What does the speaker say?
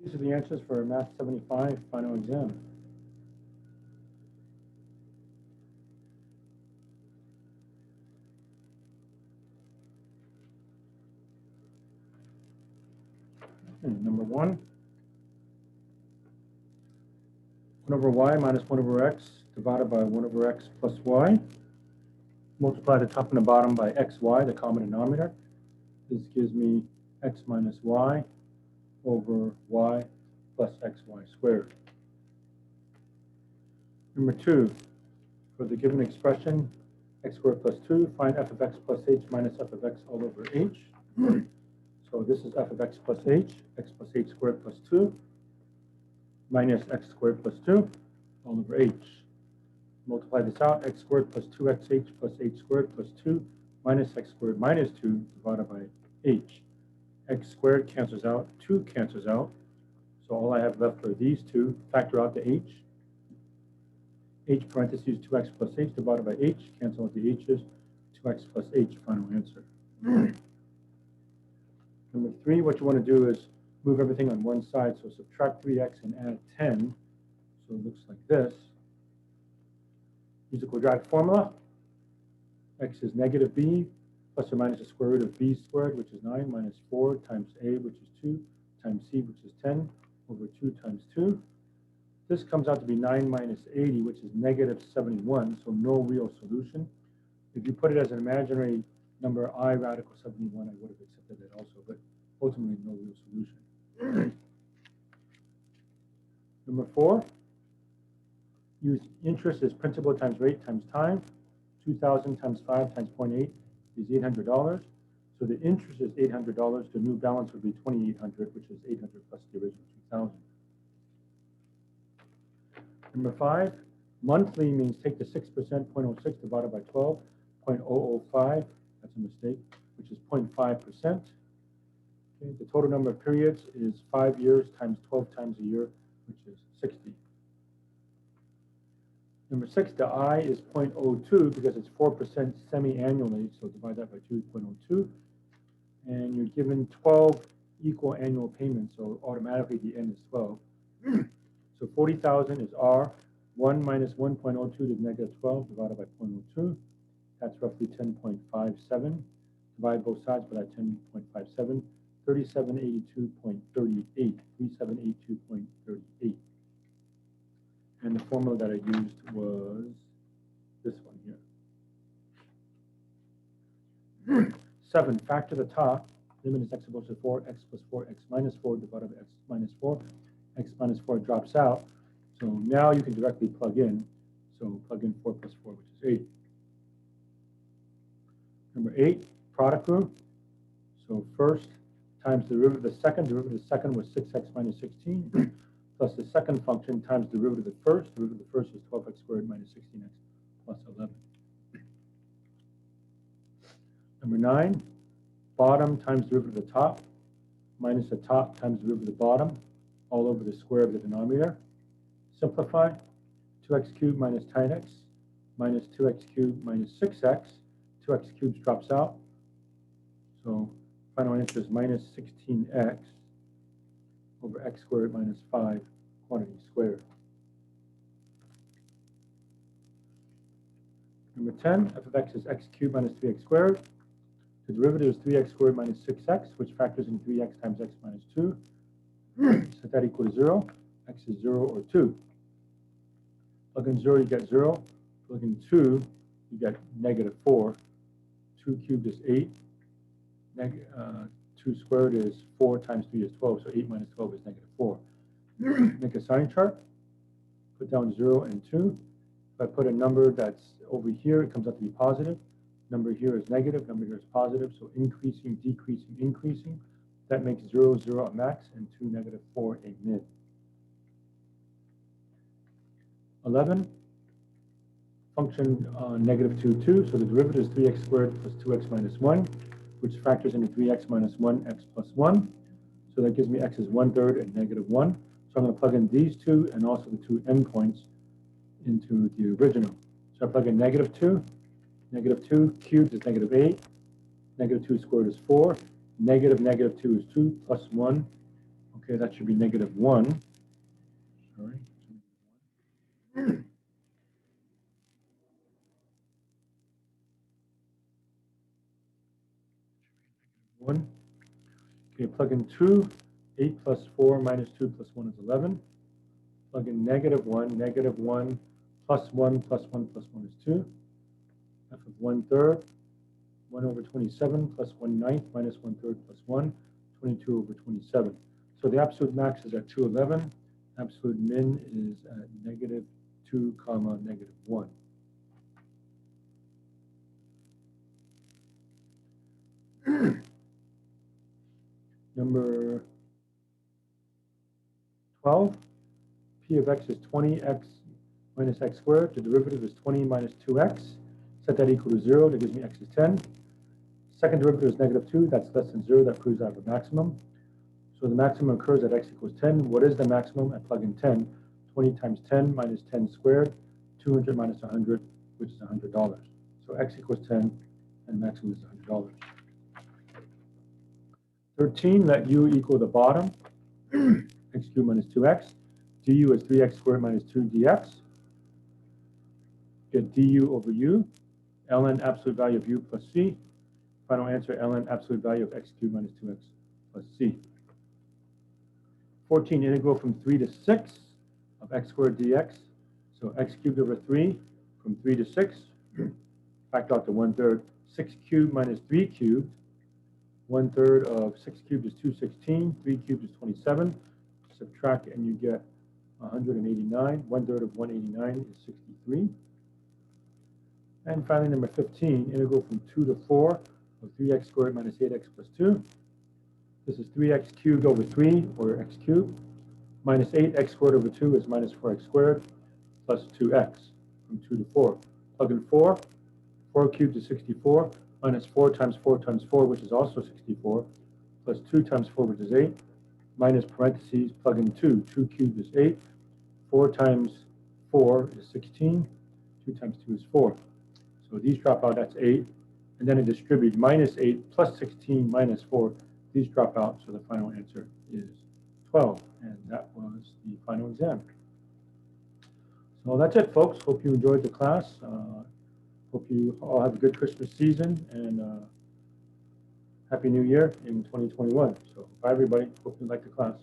These are the answers for Math 75 final exam. Number 1, 1 over y minus 1 over x divided by 1 over x plus y. Multiply the top and the bottom by xy, the common denominator. This gives me x minus y over y plus xy squared. Number 2, for the given expression, x squared plus 2, find f of x plus h minus f of x all over h. So this is f of x plus h squared plus 2, minus x squared plus 2, all over h. Multiply this out, x squared plus 2xh plus h squared plus 2, minus x squared minus 2, divided by h. X squared cancels out, 2 cancels out, so all I have left are these two. Factor out the h parentheses 2x plus h divided by h, cancel out the h's, 2x plus h, final answer. Number 3, what you want to do is move everything on one side, so subtract 3x and add 10, so it looks like this. Use the quadratic formula. X is negative b plus or minus the square root of b squared, which is 9, minus 4 times a, which is 2, times c, which is 10, over 2 times 2. This comes out to be 9 minus 80, which is negative 71, so no real solution. If you put it as an imaginary number I radical 71, I would have accepted that also, but ultimately no real solution. Number 4, use interest as principal times rate times time. 2,000 times 5 times 0.8 is $800. So the interest is $800. The new balance would be $2,800, which is 800 plus the original 2,000. Number 5, monthly means take the 6%, 0.06 divided by 12, 0.005, that's a mistake, which is 0.5%. Okay, the total number of periods is 5 years times 12 times a year, which is 60. Number 6, the I is 0.02 because it's 4% semi-annually, so divide that by 2 is 0.02. And you're given 12 equal annual payments, so automatically the N is 12. So 40,000 is R. 1 minus 1.02 is negative 12 divided by 0.02. That's roughly 10.57. Divide both sides by that 10.57. 3782.38. 3782.38. And the formula that I used was this one here. 7, factor the top. Limit is x equals to 4, x plus 4, x minus 4 divided by x minus 4. X minus 4 drops out. So now you can directly plug in. So plug in 4 plus 4, which is 8. Number 8, product rule. So first times the derivative of the second. Derivative of the second was 6x minus 16. Plus the second function times the derivative of the first. Derivative of the first is 12x squared minus 16x plus 11. Number 9, bottom times derivative of the top minus the top times the derivative of the bottom, all over the square of the denominator. Simplify. 2x cubed minus 10x minus 2x cubed minus 6x. 2x cubed drops out. So final answer is minus 16x over x squared minus 5 quantity squared. Number 10, f of x is x cubed minus 3x squared. The derivative is 3x squared minus 6x, which factors in 3x times x minus 2. Set that equal to 0. X is 0 or 2. Plug in 0, you get 0. Plug in 2, you get negative 4. 2 cubed is 8. 2 squared is 4 times 3 is 12, so 8 minus 12 is negative 4. Make a sign chart. Put down 0 and 2. If I put a number that's over here, it comes out to be positive. Number here is negative, number here is positive, so increasing, decreasing, increasing. That makes 0, 0 a max, and 2, negative 4 a min. 11, function negative 2, 2. So the derivative is 3x squared plus 2x minus 1, which factors into 3x minus 1, x plus 1. So that gives me x is 1/3 and negative 1. So I'm going to plug in these two and also the two endpoints into the original. So I plug in negative 2. Negative 2 cubed is negative 8. Negative 2 squared is 4. Negative 2 is 2 plus 1. Okay, that should be -1. Sorry. 1. Okay, plug in 2. 8 plus 4 minus 2 plus 1 is 11. Plug in -1. -1 plus 1 plus 1 plus 1 is 2. F of 1/3. 1 over 27 plus 1/9 minus 1/3 plus 1. 22 over 27. So the absolute max is at 211. Absolute min is at -2 comma -1. Number 12, p of x is 20x minus x squared. The derivative is 20 minus 2x. Set that equal to 0. That gives me x is 10. Second derivative is -2. That's less than 0. That proves I have a maximum. So the maximum occurs at x equals 10. What is the maximum? I plug in 10. 20 times 10 minus 10 squared. 200 minus 100, which is $100. So x equals 10, and the maximum is $100. 13, let u equal the bottom. X cubed minus 2x. Du is 3x squared minus 2 dx. Get du over u. Ln absolute value of u plus c. Final answer, ln absolute value of x cubed minus 2x plus c. 14, integral from 3 to 6 of x squared dx. So x cubed over 3 from 3 to 6. Factor out to 1/3. 6 cubed minus 3 cubed. 1/3 of 6 cubed is 216. 3 cubed is 27. Subtract and you get 189. 1/3 of 189 is 63. And finally, number 15, integral from 2 to 4 of 3x squared minus 8x plus 2. This is 3x cubed over 3, or x cubed, minus 8x squared over 2 is minus 4x squared, plus 2x from 2 to 4. Plug in 4. 4 cubed is 64, minus 4 times 4 times 4, which is also 64, plus 2 times 4, which is 8, minus parentheses, plug in 2. 2 cubed is 8. 4 times 4 is 16. 2 times 2 is 4. So these drop out, that's 8. And then I distribute minus 8 plus 16 minus 4. These drop out, so the final answer is 12. And that was the final exam. So that's it, folks. Hope you enjoyed the class. Hope you all have a good Christmas season and Happy New Year in 2021. So bye, everybody. Hope you liked the class.